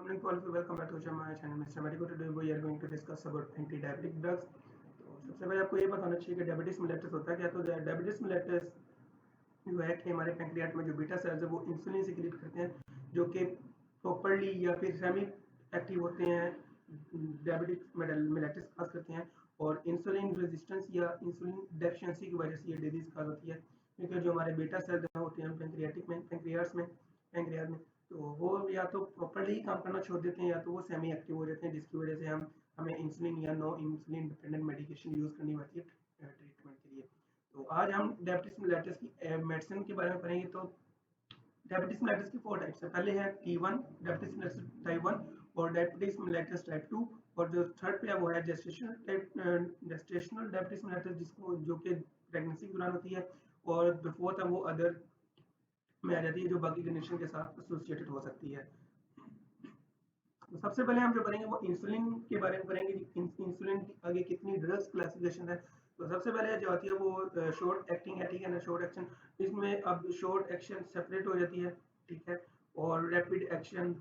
morning to all of you. Welcome back to my channel, Mr. Medico. Today we are going to discuss about anti-diabetic drugs. तो सबसे पहले आपको ये पता होना चाहिए कि डायबिटीज मेलिटस होता है क्या। तो डायबिटीज मेलिटस जो है कि हमारे पैंक्रियाट में जो बीटा सेल्स है वो इंसुलिन सिक्रीट करते हैं, जो कि प्रॉपरली या फिर सेमी एक्टिव होते हैं डायबिटिक मेलिटस काज करते हैं, और इंसुलिन रेजिस्टेंस या इंसुलिन डेफिशिएंसी की वजह से ये डिजीज काज होती है, क्योंकि जो हमारे बीटा सेल्स होते हैं पैंक्रियाटिक में पैंक्रियाज में तो वो या तो प्रॉपरली काम करना छोड़ देते हैं या तो वो सेमी एक्टिव हो जाते हैं, जिसकी वजह से हमें इंसुलिन या no insulin dependent medication use करनी पड़ती है ट्रीटमेंट के लिए। तो आज हम डायबिटीज मेलिटस की मेडिसिन के बारे में पढ़ेंगे। तो डायबिटीज मेलिटस की 4 टाइप्स है। पहले है T1 डायबिटीज मेलिटस टाइप 1 और डायबिटीज मेलिटस टाइप 2, और जो थर्ड पे है वो है जेस्टेशनल डायबिटीज मेलिटस, जिसको जो कि प्रेगनेंसी के दौरान होती है, और जो फोर्थ है वो अदर में आ जाती है, जो बाकी कंडीशन के साथ एसोसिएटेड हो सकती है। तो सबसे पहले हम जो करेंगे वो इंसुलिन के बारे में करेंगे कि इंसुलिन की आगे कितनी ड्रग्स क्लासिफिकेशन है। तो सबसे पहले जो आती है वो शॉर्ट एक्टिंग है, ठीक है ना। शॉर्ट एक्शन, इसमें अब शॉर्ट एक्शन सेपरेट हो जाती है, ठीक है, और रैपिड एक्शन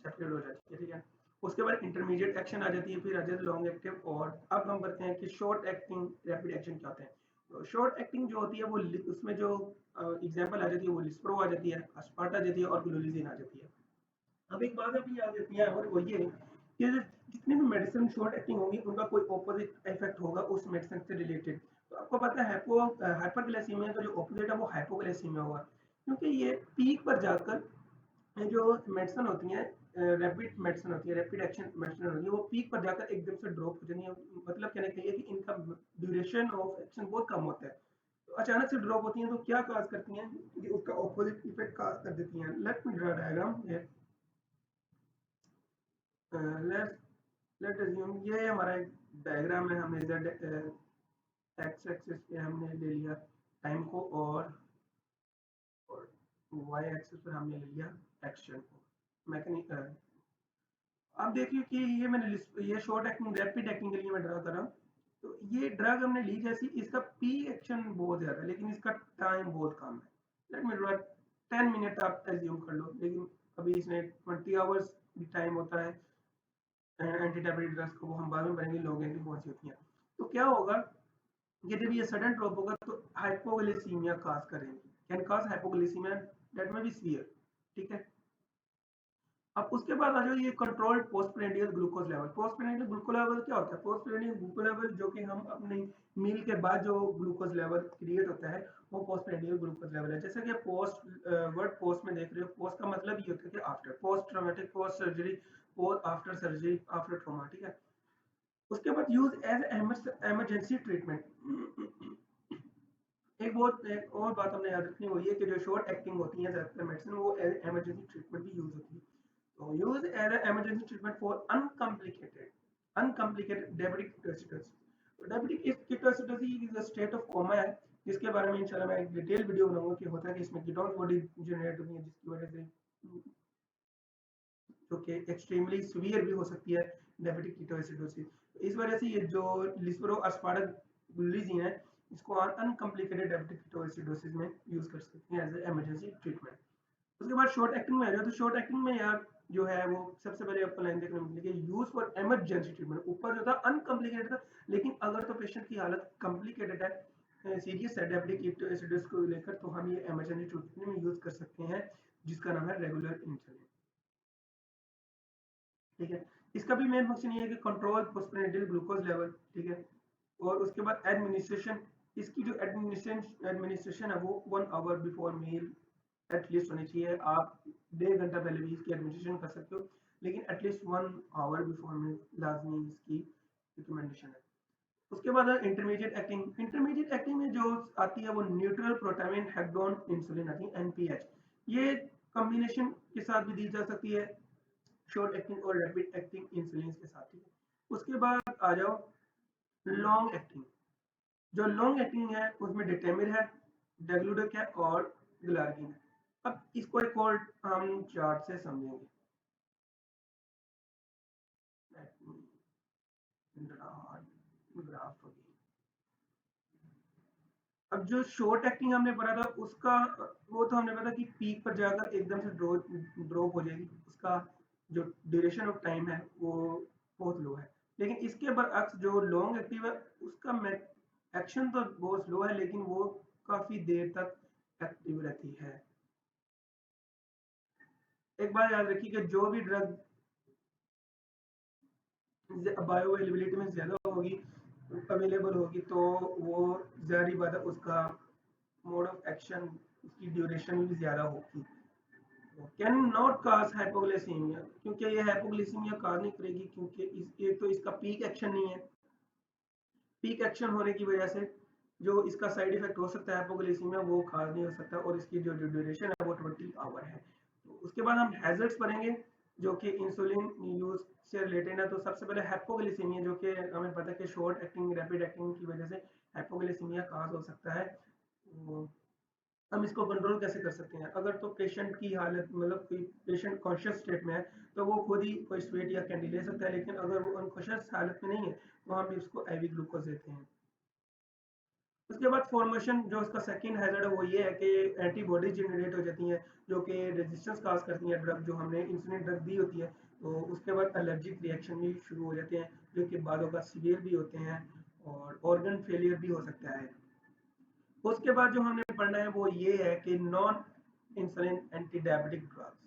सेपरेट हो जाती है, ठीक है। उसके बाद इंटरमीडिएट एक्शन आ जाती है, फिर आ जाती है लॉन्ग एक्टिव, और अब हम करते हैं कि शॉर्ट एक्टिंग रैपिड एक्शन क्या होते हैं। तो शॉर्ट एक्टिंग जो होती है वो उसमें जो एग्जांपल आ जाती है वो लिस्प्रो आ जाती है, अस्पार्ट आ जाती है, और ग्लोलिजिन आ जाती है। अब एक बात अभी याद रखनी है, और वो ये कि जितनी भी मेडिसिन शॉर्ट एक्टिंग होंगी उनका कोई ऑपोजिट इफेक्ट होगा उस मेडिसिन से रिलेटेड। तो आपको पता है हाइपरग्लाइसीमिया का जो ऑपोजिट है वो हाइपोग्लाइसीमिया होगा, क्योंकि ये पीक पर जाकर जो मेडिसिन होती है रैपिड मेडिसिन होती है, रैपिड एक्शन मेडिसिन होती है, वो पीक पर जाकर एकदम से ड्रॉप हो जाती है। मतलब कहने के लिए कि इनका ड्यूरेशन ऑफ एक्शन बहुत कम होता है, तो अचानक से ड्रॉप होती हैं तो क्या काज करती हैं कि उसका ऑपोजिट इफेक्ट काज कर देती हैं। Let me draw diagram here. Let let assume ये हमारा एक डायग्राम है। हमने इधर एक्स एक्सिस पे हमने ले लिया टाइम को, और वाई एक्सिस पर हमने ले लिया एक्शन को, मैकेनिक। आप देखिए कि ये ये शॉर्ट एक्टिंग रैपिड एक्टिंग के लिए मैं ड्रा कर रहा हूँ। तो ये ड्रग हमने ली जैसी, इसका पी एक्शन बहुत ज्यादा है लेकिन इसका टाइम बहुत कम है। लेट मी ड्रा 10 मिनट आप एज्यूम कर लो, लेकिन अभी इसमें 20 आवर्स भी टाइम होता है एंटी डायबिटिक ड्रग्स को, वो हम बाद में पढ़ेंगे लोग की कौन सी होती हैं। तो क्या होगा कि जब ये सडन ड्रॉप होगा तो हाइपोग्लाइसीमिया काज करेंगी, can cause hypoglycaemia that may be severe, ठीक है। अब उसके बाद आ जाओ ये controlled postprandial glucose level. Postprandial glucose level क्या होता है? पोस्टप्रेंडियल ग्लूकोज लेवल जो कि हम अपनी मील के बाद जो ग्लूकोज लेवल क्रिएट होता है वो पोस्टप्रेंडियल ग्लूकोज लेवल है। जैसे कि पोस्ट वर्ड पोस्ट में देख रहे हो, पोस्ट का मतलब ये होता है कि after, post traumatic, post surgery, post after surgery, after trauma, ठीक है। उसके बाद यूज एज इमरजेंसी ट्रीटमेंट। एक और बात हमने याद रखनी, वो ये कि जो शॉर्ट एक्टिंग होती है ज्यादातर मेडिसिन वो एज इमरजेंसी ट्रीटमेंट भी यूज होती है। So use as an emergency treatment for uncomplicated diabetic ketoacidosis. तो diabetic ketoacidosis is a state of coma है, जिसके बारे में इंशाल्लाह मैं एक डिटेल वीडियो बनाऊंगा कि होता है कि इसमें कीटोन बॉडी जनरेट होती है, जिसकी वजह से जो कि एक्सट्रीमली सीवियर भी हो सकती है डायबिटिक कीटोएसिडोसिस। तो इस वजह से ये जो लिस्प्रो अस्पार्टिक है इसको अनकम्प्लिकेटेड डायबिटिक कीटोएसिडोसिस में यूज कर सकते हैं एज ए इमरजेंसी ट्रीटमेंट। उसके बाद शॉर्ट एक्टिंग में आ जाओ। तो शॉर्ट एक्टिंग में यार जो है वो सबसे पहले आपको लाइन देखने को मिलेगी, यूज फॉर इमरजेंसी ट्रीटमेंट। ऊपर जो था अनकम्प्लिकेटेड था, लेकिन अगर तो पेशेंट की हालत कम्प्लिकेटेड है, सीरियस है डायबिटिक कीटोएसिडोसिस को लेकर, तो हम ये इमरजेंसी ट्रीटमेंट में यूज कर सकते हैं, जिसका नाम है रेगुलर इंसुलिन, ठीक है। इसका भी मेन फंक्शन ये है कि कंट्रोल पोस्टप्रेंडियल ग्लूकोज लेवल, ठीक है। और उसके बाद एडमिनिस्ट्रेशन, इसकी जो एडमिनिस्ट्रेशन है वो 1 आवर बिफोर मील एटलीस्ट होनी चाहिए। आप 1.5 घंटा पहले भी इसकी एडमिनिस्ट्रेशन कर सकते हो, लेकिन एटलीस्ट 1 आवर बिफोर मील लाजमी इसकी रिकमेंडेशन है। उसके बाद इंटरमीडिएट एक्टिंग। इंटरमीडिएट एक्टिंग में जो आती है वो न्यूट्रल प्रोटामिन हेक्डोन इंसुलिन आती है, NPH। ये कॉम्बिनेशन के साथ भी दी जा सकती है शॉर्ट एक्टिंग और रैपिड एक्टिंग इंसुलिन के साथ, ठीक है। उसके बाद आ जाओ लॉन्ग एक्टिंग। जो लॉन्ग एक्टिंग है उसमें डिटेमिर है, डेग्लूडेक है, और ग्लार्गिन है। अब इसको एक और हम चार्ट से समझेंगे। ग्राफ होगी। अब जो शॉर्ट एक्टिंग हमने पढ़ा था उसका, वो तो हमने पता कि पीक पर जाकर एकदम से ड्रॉप हो जाएगी, उसका जो ड्यूरेशन ऑफ टाइम है वो बहुत लो है। लेकिन इसके बरअक्स जो लॉन्ग एक्टिव है उसका एक्शन तो बहुत स्लो है, लेकिन वो काफी देर तक एक्टिव रहती है। एक बात याद रखिए कि जो भी ड्रग बायो अवेलेबिलिटी में ज्यादा होगी, अवेलेबल होगी, तो वो जाहिर बात है उसका मोड ऑफ एक्शन, उसकी ड्यूरेशन भी ज्यादा होगी। कैन नॉट काज हाइपोग्लाइसीमिया, क्योंकि ये हाइपोग्लाइसीमिया काज नहीं करेगी, क्योंकि एक तो इसका पीक एक्शन नहीं है। पीक एक्शन होने की वजह से जो इसका साइड इफेक्ट हो सकता है हाइपोग्लाइसीमिया, वो काज नहीं हो सकता, और इसकी जो ड्यूरेशन है वो 20 आवर है। तो उसके बाद हम हैजर्ड्स पढ़ेंगे जो कि इंसुलिन यूज से रिलेटेड है। तो सबसे पहले हाइपोग्लाइसीमिया, जो कि हमें पता है कि शॉर्ट एक्टिंग रैपिड एक्टिंग की वजह से हाइपोग्लाइसीमिया काज हो सकता है। तो हम इसको कंट्रोल कैसे कर सकते हैं? अगर तो पेशेंट की हालत, मतलब कोई पेशेंट कॉन्शियस स्टेट में है तो वो खुद ही कोई स्वेट या कैंडी ले सकता है, लेकिन अगर वो अनकॉन्शियस हालत में नहीं है तो हम इसको एवी ग्लूकोज देते हैं। उसके बाद फॉर्मेशन, जो इसका सेकंड हैजर्ड है वो ये है कि एंटीबॉडीज जनरेट हो जाती हैं जो कि रेजिस्टेंस काज करती हैं ड्रग, जो हमने इंसुलिन ड्रग दी होती है। तो उसके बाद एलर्जिक रिएक्शन भी शुरू हो जाते हैं, जो कि बादों का सीवियर भी होते हैं, और ऑर्गन फेलियर भी हो सकता है। उसके बाद जो हमने पढ़ना है वो ये है कि non insulin anti diabetic drugs.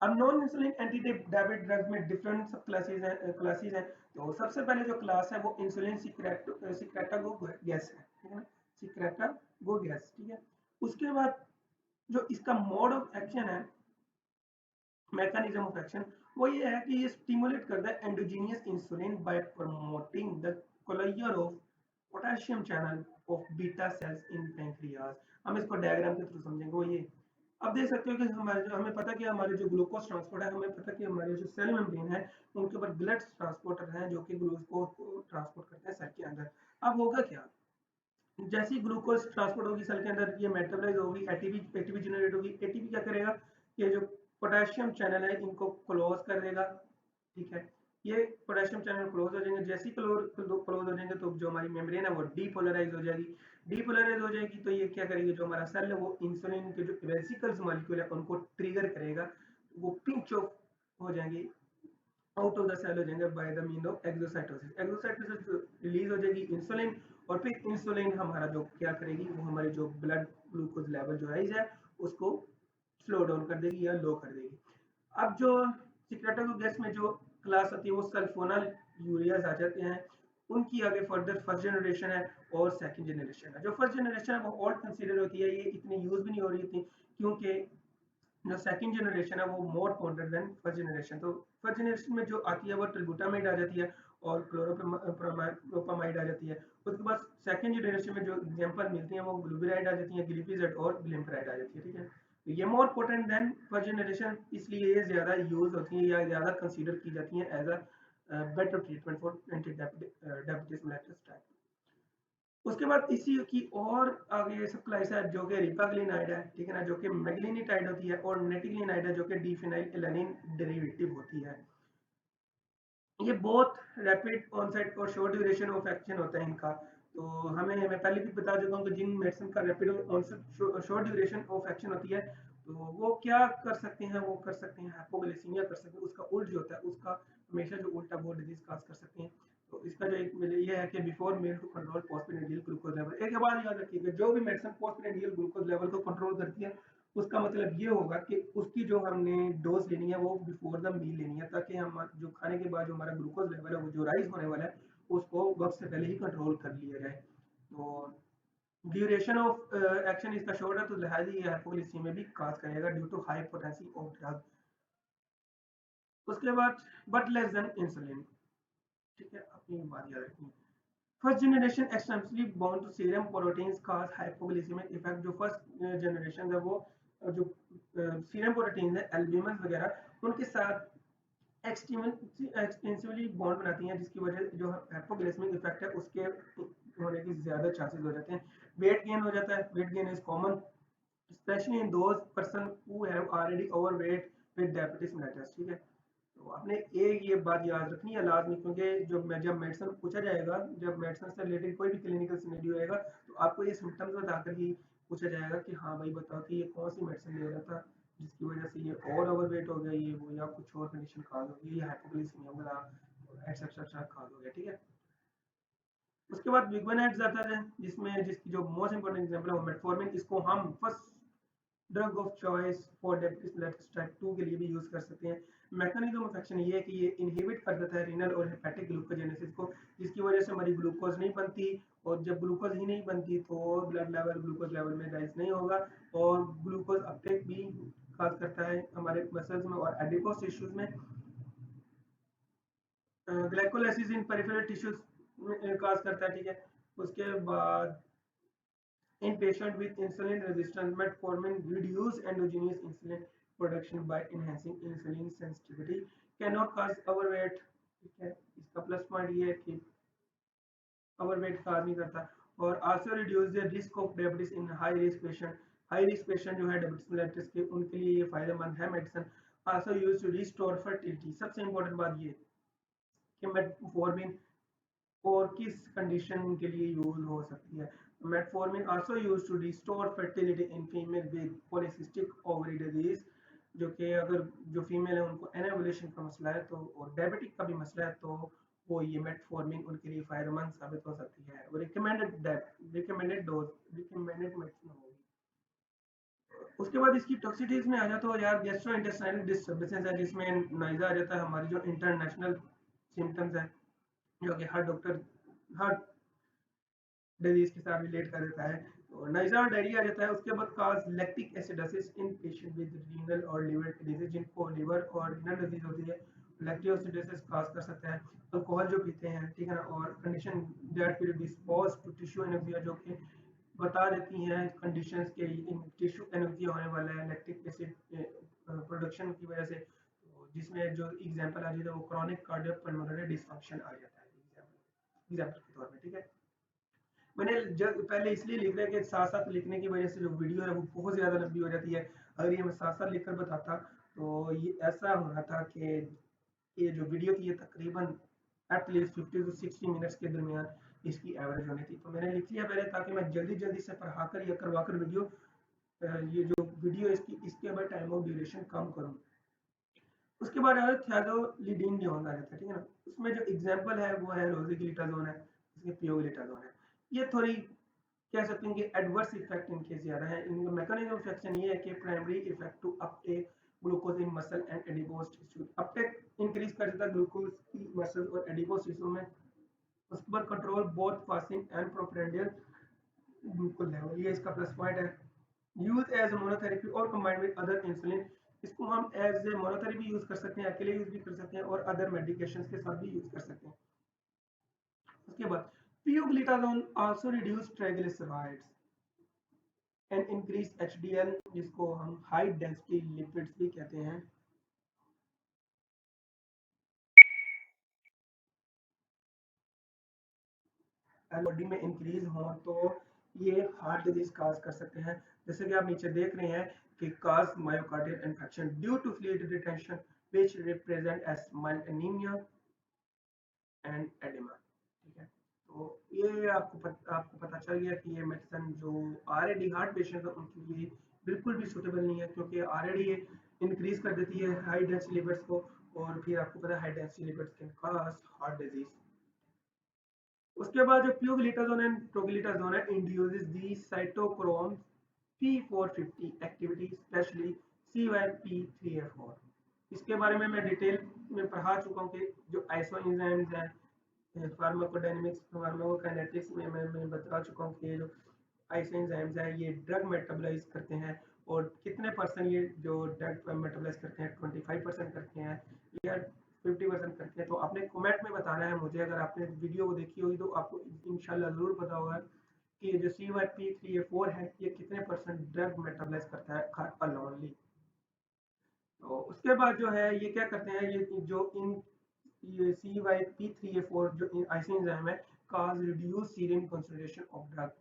अब non insulin anti diabetic drugs में डिफरेंट सब क्लासेस हैं। तो सबसे पहले जो क्लास है वो इंसुलिन सिक्रेटागो गैस है, ठीक है ना, सिक्रेटागो गैस, ठीक है। उसके बाद जो इसका मोड ऑफ एक्शन है, मैकेनिज्म ऑफ एक्शन, वो ये है कि ये स्टिमुलेट करता है endogenous insulin by promoting the closure of potassium channel of beta cells in pancreas. हम इसको डायग्राम के थ्रू समझेंगे। वो ये, अब देख सकते हो कि हमारे जो, हमें पता कि हमारे जो ग्लूकोज ट्रांसपोर्ट है, हमें पता कि हमारे जो सेल मेम्ब्रेन है उनके ऊपर ब्लड ट्रांसपोर्टर हैं जो कि ग्लूकोज को ट्रांसपोर्ट करते हैं सेल के अंदर। अब होगा क्या, जैसी ग्लूकोज ट्रांसपोर्ट होगी सेल के अंदर, ये मेटाबोलाइज होगी, एटीपी एटीपी जनरेट होगी। एटीपी क्या करेगा, ये जो पोटेशियम चैनल है इनको क्लोज कर देगा, ठीक है। ये पोटेशियम चैनल क्लोज हो जाएंगे, जैसे ही क्लोज हो जाएंगे तो जो हमारी मेम्ब्रेन है वो डीपोलराइज हो जाएगी। डीपोलराइज हो जाएगी तो ये क्या करेगी, जो हमारा सेल है वो इंसुलिन के जो वेसिकल्स मॉलिक्यूल है उनको ट्रिगर करेगा, वो पिंच ऑफ हो जाएंगे, आउट ऑफ द सेल हो जाएंगे by the mean of exocytosis. Exocytosis release हो जाएगी इंसुलिन, और फिर इंसुलिन हमारा जो क्या करेगी, वो हमारी जो ब्लड ग्लूकोज लेवल जो राइज है उसको स्लो डाउन कर देगी या लो कर देगी। अब जो सिक्रेटोगो गैस में जो क्लास आती है वो सल्फोनल यूरियाज आ जाते हैं। उनकी आगे फर्दर फर्स्ट जनरेशन है और सेकंड जनरेशन है। जो फर्स्ट जनरेशन है वो ओल्ड कंसीडर होती है, ये इतनी यूज भी नहीं हो रही थी, क्योंकि जो सेकंड जनरेशन है वो मोर पॉइंटेड देन फर्स्ट जनरेशन। तो फर्स्ट जनरेशन में जो आती है वो ट्रिब्यूटामाइड आ जाती है और क्लोरोप्रोपामाइड आ जाती है। उसके बाद सेकंड जनरेशन में जो एग्जांपल मिलती हैं वो ग्लूबिराइड आ जाती है, ग्लिपिजेड और ग्लिम्पराइड आ जाती है, ठीक है। तो ये more potent then first generation, इसलिए ये ज्यादा यूज होती है या ज्यादा कंसीडर की जाती है as a better treatment for anti diabetes mellitus type. उसके बाद इसी की और आगे सप्लाई है जो कि रिपाग्लिनाइड है, ठीक है ना, जो कि मैग्लिनिटाइड होती है, और नेटिग्लिनाइड है जो कि डिफिनाइल एलानिन डेरिवेटिव होती है। ये बहुत रैपिड ऑनसेट और शॉर्ट ड्यूरेशन ऑफ एक्शन होता है इनका। तो मैं पहले भी बता चुका हूँ कि जिन मेडिसिन का rapid onset short duration of action होती है, तो वो क्या कर सकते हैं, वो कर सकते हैं हाइपोग्लाइसीमिया कर सकते हैं, उसका उल्ट जो होता है उसका हमेशा जो उल्टा वो डिजीज काज कर सकते हैं। तो इसका जो एक ये है कि before meal to control postprandial glucose level. एक बात याद रखिएगा, जो भी मेडिसिन पोस्टप्रेनियल ग्लूकोज लेवल को कंट्रोल करती है उसका मतलब ये होगा कि उसकी जो हमने डोज लेनी है वो बिफोर द मील लेनी है, ताकि हम जो खाने के बाद जो हमारा ग्लूकोज लेवल है वो जो राइज होने वाला है उसको वक्त से पहले ही कंट्रोल कर लिया जाए। तो ड्यूरेशन ऑफ एक्शन इसका शॉर्ट है, तो लिहाजा ये हाइपोग्लाइसीमिया भी काज करेगा due to high potency of drug. उसके बाद बट लेस देन इंसुलिन, ठीक है, अपनी बात याद रखनी। First generation extensively bound to serum proteins cause hypoglycaemic effect. जो फर्स्ट जनरेशन है वो जो सीरम प्रोटीन है एल्ब्यूमिन वगैरह उनके साथ एक्सटेंसिवली बॉन्ड बनाती हैं, जिसकी वजह जो हाइपोग्लाइसेमिक इफेक्ट है उसके होने की ज्यादा चांसेस हो जाते हैं। वेट गेन हो जाता है, weight gain is common specially in those person who have already overweight with diabetes mellitus, ठीक है। तो आपने एक ये बात याद रखनी है लाजमी, क्योंकि जब मेडिसिन पूछा जाएगा, जब मेडिसिन से रिलेटेड कोई भी क्लिनिकल सिनेरियो आएगा तो आपको ये सिम्टम्स बताकर ही पूछा जाएगा कि हाँ भाई बताओ कि ये कौन सी मेडिसिन ले रहा था जिसकी वजह से ये और ओवरवेट हो गया, ये वो, या कुछ और कंडीशन काज हो गई, या हाइपोग्लाइसीमिया वगैरह एक्सेट्रा काज हो गया, ठीक है। उसके बाद विगोनेट्स आता है, जिसकी जो मोस्ट इंपोर्टेंट एग्जांपल है वो मेटफॉर्मिन। इसको हम first drug of choice for diabetes mellitus type 2 के लिए भी यूज कर सकते हैं। मैकेनिज्म ऑफ एक्शन ये है कि ये इनहिबिट कर देता है रीनल और हेपेटिक ग्लूकोजेनेसिस को, जिसकी वजह से हमारी ग्लूकोज नहीं बनती, और जब ग्लूकोज ही नहीं बनती तो ब्लड लेवल ग्लूकोज लेवल में राइज नहीं होगा, और ग्लूकोज अपटेक भी काज करता है हमारे मसल्स में और एडिपोस टिश्यूज में। ग्लाइकोलाइसिस इन पेरिफेरल टिश्यूज काज करता है, ठीक है। उसके बाद in patient with insulin resistance, metformin reduce endogenous insulin production by enhancing insulin sensitivity, cannot cause overweight, ठीक है। इसका प्लस पॉइंट ये है कि ओवरवेट काज नहीं करता, और also reduce the risk of diabetes in high risk patient. High risk patient जो है डायबिटीज मेलिटस के, उनके लिए ये फायदेमंद है medicine. Also use to restore fertility. सबसे इंपॉर्टेंट बात ये कि मेटफॉर्मिन और किस कंडीशन के लिए यूज हो सकती है। Metformin also use to restore fertility in female with polycystic ovary disease, जो कि अगर जो फीमेल है उनको एनोवुलेशन का मसला है तो, और डायबिटिक का भी मसला है तो वो ये मेटफॉर्मिन उनके लिए फायदेमंद साबित हो सकती है। वो रिकमेंडेड मेडिसिन होगी। उसके बाद इसकी टॉक्सिटीज में आ जाए तो यार गैस्ट्रो इंटेस्टाइनल डिस्टर्बेंसेस है, जिसमें नाइजा आ जाता है, हमारी जो इंटरनेशनल सिम्टम्स है जो कि हर डिजीज के साथ रिलेट कर देता है। तो नाइजा और डायरिया आ जाता है। उसके बाद cause lactic acidosis in patient with renal और लिवर डिजीज, जिनको लिवर और रीनल डिजीज होती है, लैक्टिक एसिडोसिस काज कर सकता है। अल्कोहल जो पीते हैं, ठीक है ना, और condition that will dispose to tissue anoxia, जो कि बता देती हैं कंडीशंस के टिश्यू एनेक्सिया होने वाला है लैक्टिक एसिड प्रोडक्शन की वजह से। तो जिसमें जो एग्जांपल आ जाता है वो क्रॉनिक कार्डियोपल्मोनरी डिसफंक्शन आ जाता है एग्जांपल के तौर पे, ठीक है। मैंने जब पहले इसलिए लिख रहा है कि साथ साथ लिखने की वजह से जो वीडियो है वो बहुत ज़्यादा लंबी हो जाती है। अगर ये मैं साथ साथ लिखकर बताता तो ये ऐसा हो रहा था कि ये जो वीडियो थी ये तकरीबन एटलीस्ट 50 to 60 मिनट्स के दरमियान इसकी एवरेज होनी थी। तो मैंने लिख लिया पहले ताकि मैं जल्दी जल्दी से पढ़ा कर या करवा कर वीडियो, ये जो वीडियो इसकी इसके बाद टाइम ऑफ ड्यूरेशन कम करूँ। उसके बाद आया थियाजोलिडीन जोन आ जाता है, ठीक है ना। उसमें जो एग्जांपल है वो है रोजिग्लिटाजोन है, इसमें पियोग्लिटाजोन है। ये थोड़ी कह सकते हैं कि एडवर्स इफेक्ट इनके ज्यादा है। इनका मैकेनिज्म ऑफ एक्शन ये है कि primary effect to uptake glucose in muscle and adipose tissue, uptake increase कर देता है ग्लूकोज की मसल और एडिपोज टिश्यू में। उसके बाद control both fasting and postprandial glucose level, ये इसका प्लस पॉइंट है। यूज एज मोनोथेरेपी और कंबाइंड विद अदर इंसुलिन, इसको हम एज ए मोनोथेरेपी यूज कर सकते हैं, अकेले यूज भी कर सकते हैं और अदर मेडिकेशन के साथ भी यूज कर सकते हैं। उसके बाद pioglitazone also reduce triglycerides and increase HDL, जिसको हम हाई डेंसिटी लिपिड्स भी कहते हैं। बॉडी में इंक्रीज हो तो ये हार्ट डिजीज काज कर सकते हैं। जैसे कि आप नीचे देख रहे हैं कि cause myocardial infection due to fluid retention which represent as mild anaemia and oedema, ठीक है। तो ये आपको पता चल गया कि ये मेडिसिन जो ऑलरेडी हार्ट पेशेंट है उनके लिए बिल्कुल भी सूटेबल नहीं है, क्योंकि ऑलरेडी ये इंक्रीज कर देती है हाई डेंसिटी लिपिड्स को, और फिर आपको पता है high density lipids can cause heart disease. उसके बाद जो प्यूग्लिटाजोन एंड प्रोग्लिटाजोन है induces the cytochrome P450 activity, especially CYP3A4। इसके बारे में मैं डिटेल में पढ़ा चुका हूँ कि जो आइसो एंजाइम्स हैं, फार्माकोडायनेमिक्स फार्माकोकाइनेटिक्स में मैं बता चुका हूँ कि ये जो आइसो एंजाइम्स हैं ये ड्रग मेटाबोलाइज करते हैं, और कितने परसेंट ये जो ड्रग मेटाबोलाइज करते हैं, 25% करते हैं या 50% करते हैं। तो आपने कमेंट में बताना है मुझे, अगर आपने वीडियो को देखी होगी तो आपको इंशाल्लाह ज़रूर पता होगा कि ये जो CYP3A4 है ये कितने परसेंट ड्रग मेटाबोलाइज करता है अलोनली। तो उसके बाद जो है ये क्या करते हैं, ये CYP3A4 जो आइसोएंजाइम है cause reduce serum concentration of drug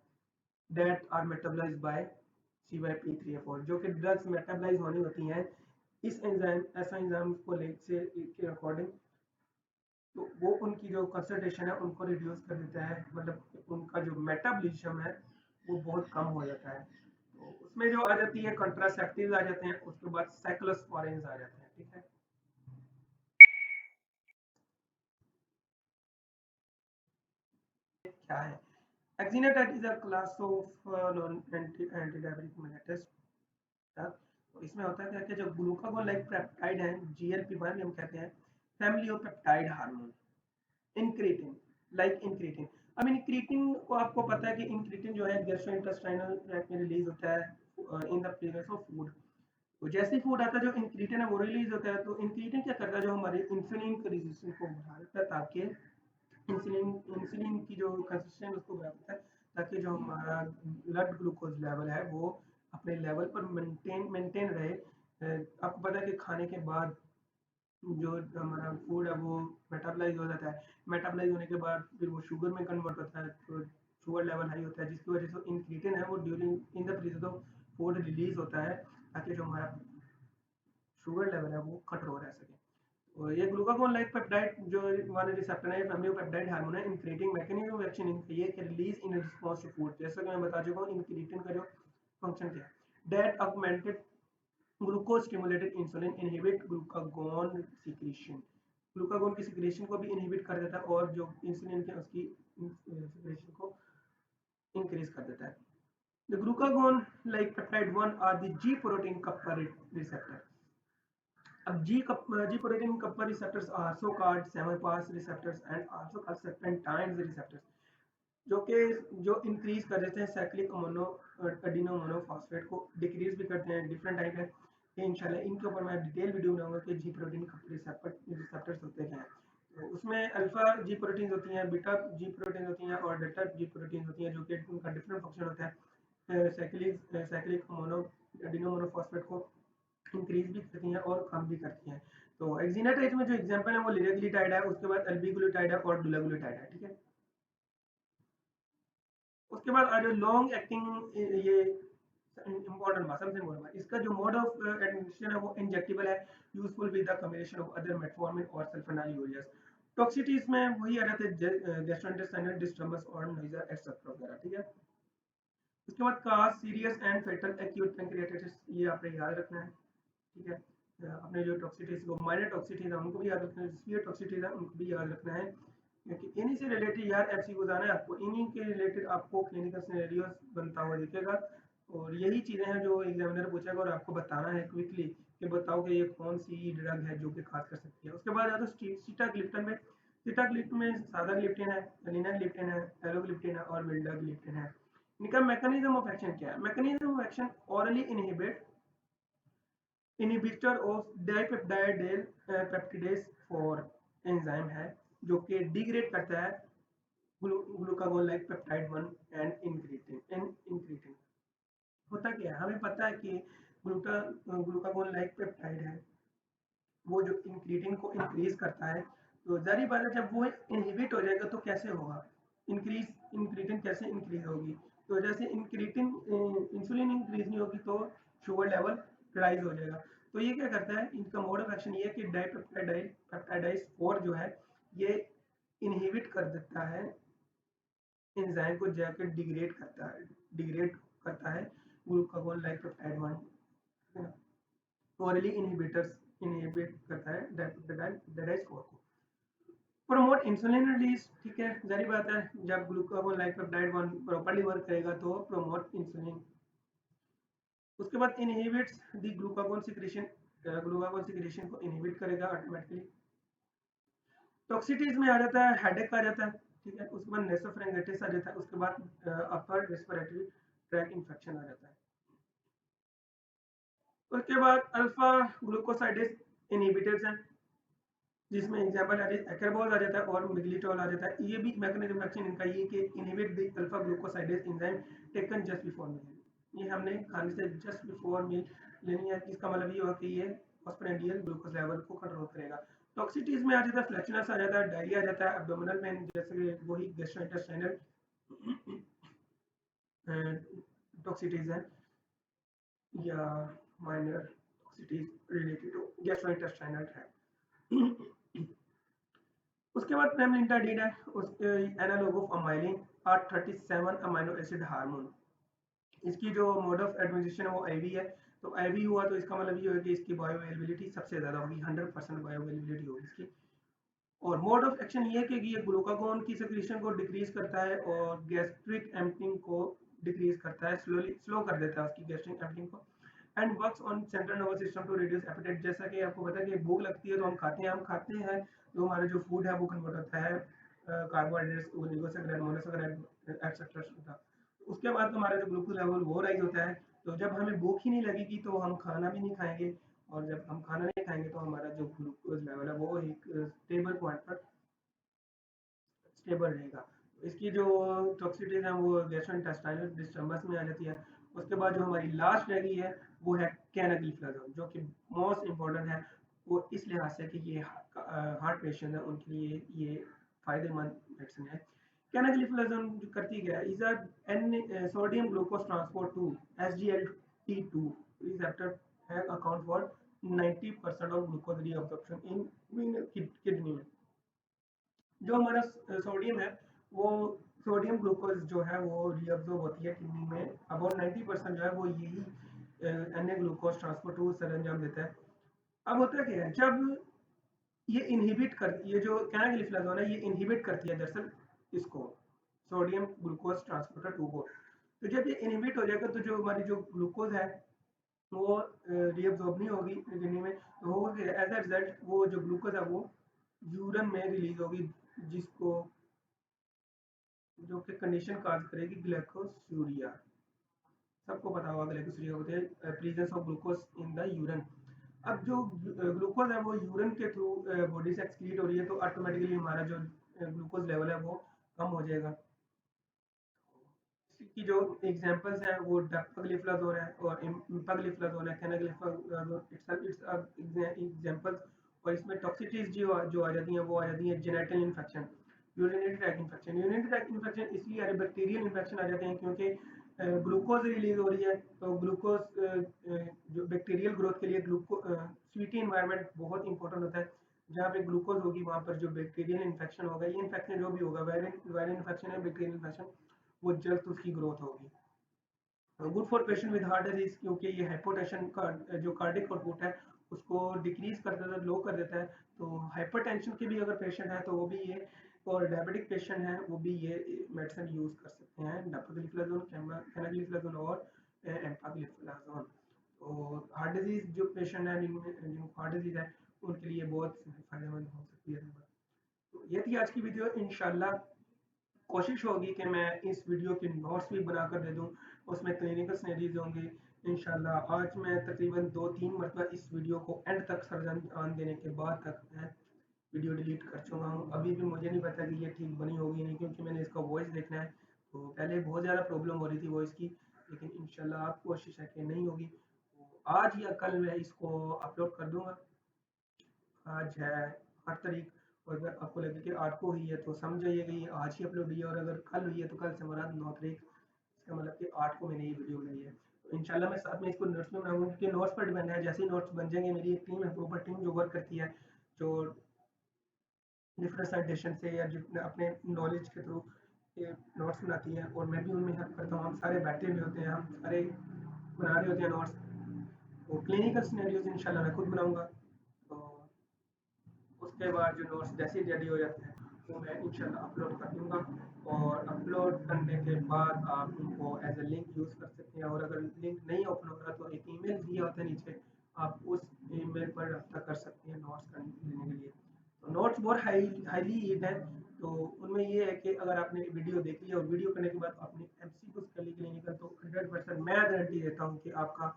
that are metabolized by CYP3A4, जो कि ड्रग्स मेटाबोलाइज होनी होती हैं इस एंजाइम ऐसा एंजाइम को लेग से के अकॉर्डिंग, तो वो उनकी जो कंसंट्रेशन है उनको रिड्यूस कर देता है, मतलब उनका जो मेटाबॉलिज्म है वो बहुत कम हो जाता है। तो उसमें जो आ जाती है कंट्रासेप्टिव आ जाते हैं, उसके बाद साइक्लोस्पोरिन्स आ जाते हैं, ठीक है। क्या है exenatide? Is a class of non antidiabetic mellitus. तो इसमें होता है क्या कि जो ग्लूकागोन लाइक पेप्टाइड है, GLP-1 हम कहते हैं, family of peptide hormone, incretin, like incretin. अब इंक्रीटिन को आपको पता है कि इंक्रीटिन जो है गैस्ट्रोइंटेस्टाइनल ट्रैक्ट में रिलीज होता है in the presence of food. तो जैसे ही फूड आता है जो इंक्रीटिन है वो रिलीज होता है। तो इंक्रीटिन क्या करता है, जो हमारे इंसुलिन के रेजिस्टेंस को बढ़ा देता है, ताकि इंसुलिन इंसुलिन की जो कंसिस्टेंस उसको बढ़ाता है, ताकि जो हमारा ब्लड ग्लूकोज लेवल है वो अपने लेवल पर मेंटेन रहे। आपको पता है कि खाने के बाद जो हमारा फूड है वो मेटाबलाइज हो जाता है, मेटाबलाइज होने के बाद फिर वो शुगर में कन्वर्ट होता है, तो शुगर लेवल हाई होता है, जिसकी वजह से इंक्रीटिन है वो during in the process of food release होता है, ताकि जो हमारा शुगर लेवल है वो कंट्रोल रह सके। और ये ग्लूकागोन लाइक पेप्टाइड जो वाले रिसेप्टर है, फैमिली ऑफ पेप्टाइड हार्मोन है, इंक्रीटिंग मैकेनिज्म ऑफ एक्शन ये कि release in response to food. जैसा कि मैं बता चुका हूँ इंक्रीटिन का जो फंक्शन क्या है, that augmented glucose stimulated insulin inhibit glucagon secretion, glucagon की सीक्रेशन को भी इनहिबिट कर देता है और जो इंसुलिन के उसकी सीक्रेशन को इंक्रीज कर देता है। The glucagon like peptide 1 are the G protein coupled receptor. अब G protein coupled receptors are also called Semmelweis receptors and also called serpentine receptors, जो कि जो इंक्रीज कर देते हैं साइक्लिक अमोनो एडिनो मोनोफॉस्फेट को, डिक्रीज भी करते हैं। डिफरेंट टाइप है, इंशाल्लाह इनके ऊपर मैं डिटेल वीडियो बनाऊंगा कि जी प्रोटीन रिसेप्टर्स होते हैं। तो उसमें अल्फा जी प्रोटीन होती हैं, बीटा जी प्रोटीन होती हैं और डेल्टा जी प्रोटीन होती हैं, जो कि उनका डिफरेंट फंक्शन होता है। साइक्लिक मोनो एडिनो मोनोफॉस्फेट को इंक्रीज भी करती हैं और कम भी करती हैं। तो एक्जिनाटाइड में जो एग्जांपल है वो लिराग्लिटाइड है, उसके बाद अल्बिग्लूटाइड है और डुलाग्लूटाइड है, ठीक है। उसके बाद आ जाओ लॉन्ग एक्टिंग, ये इंपॉर्टेंट बात, सबसे इंपॉर्टेंट बात, इसका जो मोड ऑफ एडमिनिस्ट्रेशन है वो इंजेक्टेबल है, useful with the combination of other metformin और सल्फोनाइलूरियास। टॉक्सिटीज में वही आ जाते हैं गैस्ट्रोइंटेस्टाइनल डिस्टर्बेंस और नोइजर एक्सेट्रा वगैरह, ठीक है। उसके बाद cause serious and fatal acute pancreatitis, ये आपने याद रखना है, ठीक है। अपने जो टॉक्सिटीज को माइनर टॉक्सिटीज है उनको भी याद रखना है, सीवियर टॉक्सिटीज है उनको भी याद रखना है, क्योंकि इन्हीं से रिलेटेड यार एमसीक्यू आना है आपको, इन्हीं के रिलेटेड आपको क्लिनिकल सिनेरियोस बनता हुआ दिखेगा। और यही चीजें हैं जो एग्जामिनर पूछेगा और आपको बताना है क्विकली कि बताओ कि ये कौन सी ड्रग है जो कि खास कर सकती है। उसके बाद आता है सीटाग्लिप्टन में, सीटाग्लिप्टन में सादा ग्लिप्टिन है, लिनाग्लिप्टिन है, एलोग्लिप्टिन है और विल्डाग्लिप्टिन है। इनका मैकेनिज्म ऑफ एक्शन क्या है? Mechanism of action orally inhibit inhibitor of dipeptidyl peptidase four enzyme है, जो कि डिग्रेड करता है glucagon like peptide 1 and incretin. होता क्या है, हमें पता है कि ग्लूकागोन लाइक पेप्टाइड है वो जो इंक्रीटिन को इंक्रीज करता है। तो जारी बात है जब वो इनहिबिट हो जाएगा तो कैसे होगा इंक्रीज, इंक्रीटिन कैसे इंक्रीज होगी? तो जैसे इंक्रीटिन इंसुलिन इंक्रीज नहीं होगी तो शुगर लेवल राइज हो जाएगा। तो ये क्या करता है, इनका मोड ऑफ एक्शन ये है कि डाइपेप्टाइडाइल पेप्टाइडाइज 4 जो है ये इनहिबिट कर देता है एंजाइम को, जाकर डिग्रेड करता है ग्लूकागोन लाइक पेप्टाइड 1, है ना। orally inhibitors इनहिबिट करता है डाइपेप्टाइडाइज 4 को। प्रमोट इंसुलिन रिलीज, ठीक है, जारी बात है जब glucagon like peptide 1 properly work करेगा तो प्रमोट इंसुलिन। उसके बाद inhibits the glucagon secretion, glucagon secretion को इनहिबिट करेगा ऑटोमेटिकली। टॉक्सिटीज में आ जाता है हेडेक आ जाता है, ठीक है। उसके बाद नेसोफेरिंगिटिस आ जाता है, उसके बाद अपर रेस्पिरेटरी ट्रैक इन्फेक्शन आ जाता है। उसके बाद अल्फा ग्लूकोसाइडेज इनहिबिटर्स हैं, जिसमें एग्जांपल है एक्रेबोज आ जाता है और मिग्लिटोल आ जाता है। ये भी मैकेनिज्म एक्शन इनका ये कि inhibit the alpha glucosidase enzyme taken just before meal. ये हमने खाने से जस्ट बिफोर मील लेनी है, इसका मतलब ये होगा कि ये पोस्टप्रांडियल ग्लूकोज लेवल को कंट्रोल करेगा। टॉक्सिटीज में आ जाता है फ्लैचुलेंस आ जाता है, डायरिया आ जाता है, एब्डोमिनल पेन, जैसे वही गैस्ट्रोइंटेस्टाइनल टॉक्सिटीज है या minor toxicities related to gastrointestinal tract. उसके बाद प्रेमलिटाइड है, उसके analogue of amylin R37 amino acid hormone. इसकी जो मोड ऑफ एडमिनिस्ट्रेशन है वो आईवी है। तो आईवी हुआ तो इसका मतलब ये होगा कि इसकी बायोअवेलेबिलिटी सबसे ज़्यादा होगी, 100% बायोअवेलेबिलिटी होगी इसकी। और मोड ऑफ एक्शन ये है कि ये ग्लूकागोन की सिक्रीशन को डिक्रीज करता है और गैस्ट्रिक एम्पटिंग को डिक्रीज करता है, स्लो कर देता है उसकी गैस्ट्रिक एम्पटिंग को। And works on central nervous system to reduce appetite. जैसा कि आपको पता है कि भूख लगती है तो हम खाते हैं तो हमारा जो फूड है वो कन्वर्ट होता है कार्बोहाइड्रेट्स, ओलिगोसैकेराइड, मोनोसैकेराइड एक्सेट्रा। उसके बाद हमारा जो ग्लूकोज लेवल वो राइज होता है। तो जब हमें भूख ही नहीं लगेगी तो हम खाना भी नहीं खाएंगे, और जब हम खाना नहीं खाएंगे तो हमारा जो ग्लूकोज लेवल है वो एक स्टेबल पॉइंट पर स्टेबल रहेगा। इसकी जो टॉक्सिटीज है वो गैस्ट्रोइंटेस्टाइनल डिस्टर्बेंस में आ जाती है। उसके बाद जो हमारी लास्ट रह गई है वो है कैनाग्लिफ्लाजोन, जो कि मोस्ट इम्पॉर्टेंट है। वो इस लिहाज से कि ये हार्ट पेशेंट है उनके लिए ये फायदेमंद मेडिसिन है। कैनाग्लिफ्लाजोन जो करती क्या है, is an sodium glucose transport to SGLT2 receptor है account for 90% of glucose reabsorption in kidney में। जो हमारा सोडियम है वो सोडियम ग्लूकोज जो है वो रीअब्जॉर्ब होती है किडनी में, अबाउट 90% जो है वो यही Na ग्लूकोज ट्रांसपोर्ट टू सरंजाम देता है। अब होता क्या है, जब ये इनहिबिट कर, ये जो कैनाग्लिफ्लाजोन है ये इनहिबिट करती है दरअसल इसको सोडियम ग्लूकोज ट्रांसपोर्टर 2 को। तो जब ये इनहिबिट हो जाएगा तो जो हमारी जो ग्लूकोज है वो रीअब्जॉर्ब नहीं होगी किडनी में, तो होगा एज अ रिजल्ट वो जो ग्लूकोज है वो यूरिन में रिलीज होगी, जिसको जो कि कंडीशन काज करेगी ग्लाइकोसूरिया। सबको पता होगा ग्लाइकोसूरिया होते हैं presence of glucose in the urine. अब जो ग्लूकोज है वो यूरिन के थ्रू बॉडी से एक्सक्रीट हो रही है तो ऑटोमेटिकली हमारा जो ग्लूकोज लेवल है वो कम हो जाएगा। इसकी जो एग्जांपल्स हैं वो डैपाग्लिफ्लाजोन है और इम्पाग्लिफ्लाजोन है, कैनाग्लिफ्लाजोन इट्स एग्जांपल्स। और इसमें टॉक्सिटीज जो आ जाती हैं वो आ जाती हैं genital infection, urinary tract infection. Urinary tract infection इसलिए आ रहे बैक्टीरियल इन्फेक्शन आ जाते हैं क्योंकि ग्लूकोज रिलीज हो रही है। तो ग्लूकोज जो बैक्टीरियल ग्रोथ के लिए ग्लूको स्वीटी इन्वायरमेंट बहुत इंपॉर्टेंट होता है। जहाँ पे ग्लूकोज होगी वहाँ पर जो बैक्टीरियल इन्फेक्शन होगा, ये इन्फेक्शन जो भी होगा, वायरल इन्फेक्शन है बैक्टीरियल इन्फेक्शन, वो जल्द उसकी ग्रोथ होगी। Good for patient with heart disease, क्योंकि ये हाइपोटेंशन का जो कार्डिक आउटपुट है उसको डिक्रीज कर देता है, लो कर देता है। तो हाइपरटेंशन के भी अगर पेशेंट है तो वो भी ये, और डायबिटिक पेशेंट है वो भी ये मेडिसिन यूज कर सकते हैं, डापाग्लिफ्लाजोन, कैनाग्लिफ्लाजोन और एम्पाग्लिफ्लाजोन। तो हार्ट डिजीज जो पेशेंट है जिनको हार्ट डिजीज है उनके लिए बहुत फायदेमंद हो सकती है। तो ये थी आज की वीडियो। इंशाल्लाह कोशिश होगी कि मैं इस वीडियो के नोट्स भी बनाकर दे दूं, उसमें क्लिनिकल सिनेरियोज होंगे। इंशाल्लाह आज मैं तकरीबन 2-3 मरतबा इस वीडियो को एंड तक सरंजाम देने के बाद तक मैं वीडियो डिलीट कर चुका हूँ। अभी भी मुझे नहीं पता कि ये ठीक बनी होगी नहीं, क्योंकि मैंने इसका वॉइस देखना है। तो पहले बहुत ज़्यादा प्रॉब्लम हो रही थी वॉइस की, लेकिन इंशाल्लाह आप कोशिश है कि नहीं होगी। तो आज या कल मैं इसको अपलोड कर दूँगा। आज है 8 तारीख, और अगर आपको लगे कि 8 को हुई है तो समझ जाइए कि ये आज ही अपलोड हुई है, और अगर कल हुई है तो कल से मुराद 9 तारीख, इसका मतलब कि 8 को मैंने ये वीडियो बनाई है। तो इंशाल्लाह मैं साथ में इसको नोट्स में बनाऊंगा, क्योंकि नोट्स पर डिपेंड है। जैसे ही नोट्स बन जाएंगे, मेरी एक टीम है, प्रॉपर टीम जो वर्क करती है, जो डिफरेंट साइटेशन से या जितने अपने नॉलेज के थ्रू ये नोट्स बनाती है, और मैं भी उनमें हेल्प करता हूँ। हम सारे बैठे हुए होते हैं, हम सारे बना रहे होते हैं नोट्स। तो क्लिनिकल सिनेरियोज इंशाल्लाह मैं खुद बनाऊंगा। तो उसके बाद जो नोट्स जैसे ही रेडी हो जाते हैं वो मैं इंशाल्लाह अपलोड कर दूंगा, और अपलोड करने के बाद आप उनको एज ए लिंक यूज़ कर सकते हैं। और अगर लिंक नहीं ओपन हो रहा तो एक ईमेल दिया होता है नीचे, आप उस ईमेल पर रब्ता कर सकते हैं नोट्स लेने के लिए। तो नोट्स बहुत हाईली ईड है। तो उनमें ये है कि अगर आपने वीडियो देख लिया और वीडियो करने के बाद आपने MCQs कर ली क्लिनिकल, तो 100% मैं गारंटी देता हूँ कि आपको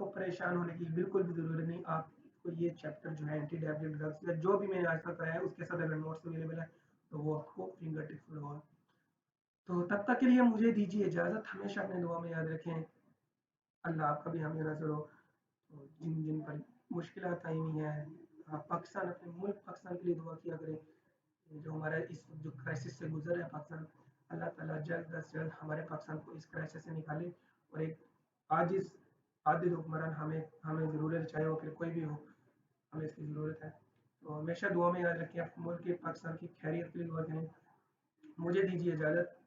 परेशान होने की बिल्कुल भी ज़रूरत नहीं। आपको ये चैप्टर जो है एंटी डायबिटिक ड्रग्स या जो भी मैंने आज तक कराया है उसके साथ अगर नोट्स अवेलेबल है तो वो आपको फिंगर टिप्स होगा। तो तब तक के लिए मुझे दीजिए इजाज़त। हमेशा अपने दुआ में याद रखें। अल्लाह आपका भी हामी नज़र हो। तो जिन जिन पर मुश्किलात आई हुई हैं, आप पाकिस्तान, अपने मुल्क पाकिस्तान के लिए दुआ किया करें। जो हमारा इस जो क्राइसिस से गुजर है पाकिस्तान, अल्लाह ताला जल्द अज जल्द हमारे पाकिस्तान को इस क्राइसिस से निकाले, और एक आजिज़ आदिल हुक्मरान हमें हमें ज़रूरत है, चाहे वो फिर कोई भी हो, हमें इसकी ज़रूरत है। तो हमेशा दुआ में याद रखें, आप मुल्क की, पाकिस्तान की खैरियत के लिए दुआ करें। मुझे दीजिए इजाज़त।